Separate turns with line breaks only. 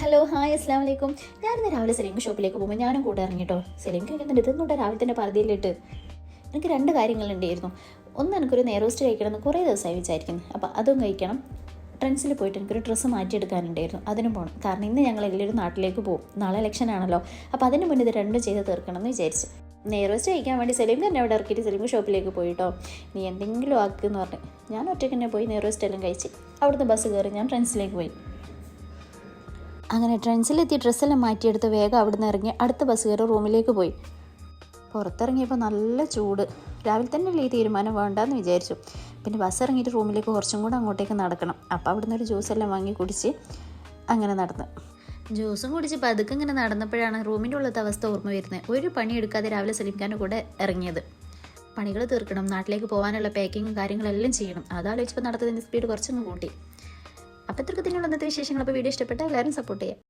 Hello hi അസ്സാം വലൈക്കും. ഞാനിന്ന് രാവിലെ സലീം ഷോപ്പിലേക്ക് പോകുമ്പോൾ ഞാനും കൂടെ ഇറങ്ങിട്ടോ. സലീം കഴിക്കുന്നുണ്ട്. ഇതൊന്നും രാവിലെ തന്നെ പകുതിയിലിട്ട് എനിക്ക് രണ്ട് കാര്യങ്ങളുണ്ടായിരുന്നു. ഒന്ന്, എനിക്കൊരു നെയ്റോസ്റ്റ് കഴിക്കണമെന്ന് കുറേ ദിവസമായി വിചാരിക്കുന്നു. അപ്പോൾ അതും കഴിക്കണം. ട്രെൻഡ്സിൽ പോയിട്ട് എനിക്കൊരു ഡ്രസ്സ് മാറ്റിയെടുക്കാനുണ്ടായിരുന്നു. അതിനും പോകണം. കാരണം ഇന്ന് ഞങ്ങൾ എല്ലാവരും നാട്ടിലേക്ക് പോകും. നാളെ ഇലക്ഷൻ ആണല്ലോ. അപ്പോൾ അതിന് മുന്നേ ഇത് രണ്ടും ചെയ്ത് തീർക്കണം എന്ന് വിചാരിച്ചു. നെയ്റോസ്റ്റ് കഴിക്കാൻ വേണ്ടി സലീം തന്നെ അവിടെ ഇറക്കിയിട്ട് സലീം ഷോപ്പിലേക്ക് പോയിട്ടോ. നീ എന്തെങ്കിലും ആക്കുമെന്ന് പറഞ്ഞു. ഞാൻ ഒറ്റയ്ക്ക് തന്നെ പോയി നെയ്റോസ്റ്റ് എല്ലാം കഴിച്ച് അവിടുന്ന് ബസ് കയറി ഞാൻ ട്രെൻഡ്സിലേക്ക് പോയി. അങ്ങനെ ട്രെൻഡ്സിലെത്തി ഡ്രസ്സെല്ലാം മാറ്റിയെടുത്ത് വേഗം അവിടെ നിന്ന് ഇറങ്ങി അടുത്ത ബസ് കയറി റൂമിലേക്ക് പോയി. പുറത്തിറങ്ങിയപ്പോൾ നല്ല ചൂട്. രാവിലെ തന്നെ ഈ തീരുമാനം വേണ്ടെന്ന് വിചാരിച്ചു. പിന്നെ ബസ് ഇറങ്ങിയിട്ട് റൂമിലേക്ക് കുറച്ചും കൂടെ അങ്ങോട്ടേക്ക് നടക്കണം. അപ്പോൾ അവിടെ നിന്ന് ഒരു ജ്യൂസെല്ലാം വാങ്ങി കുടിച്ച് അങ്ങനെ നടന്നു. ജ്യൂസും കുടിച്ച് പതുക്കെ ഇങ്ങനെ നടന്നപ്പോഴാണ് റൂമിൻ്റെ ഉള്ളത്തെ അവസ്ഥ ഓർമ്മ വരുന്നത്. ഒരു പണിയെടുക്കാതെ രാവിലെ സലീംഖാൻ്റെ കൂടെ ഇറങ്ങിയത്. പണികൾ തീർക്കണം, നാട്ടിലേക്ക് പോകാനുള്ള പാക്കിങ്ങും കാര്യങ്ങളെല്ലാം ചെയ്യണം. അതാലോചിച്ചപ്പോൾ നടത്തതിൻ്റെ സ്പീഡ് കുറച്ചൊന്ന് കൂട്ടി. അപ്പോൾ ഇത്രയ്ക്ക് തന്നെയുള്ള ഇന്നത്തെ വിശേഷങ്ങൾ. അപ്പോൾ വീഡിയോ ഇഷ്ടപ്പെട്ടാൽ എല്ലാവരും സപ്പോർട്ട് ചെയ്യാം.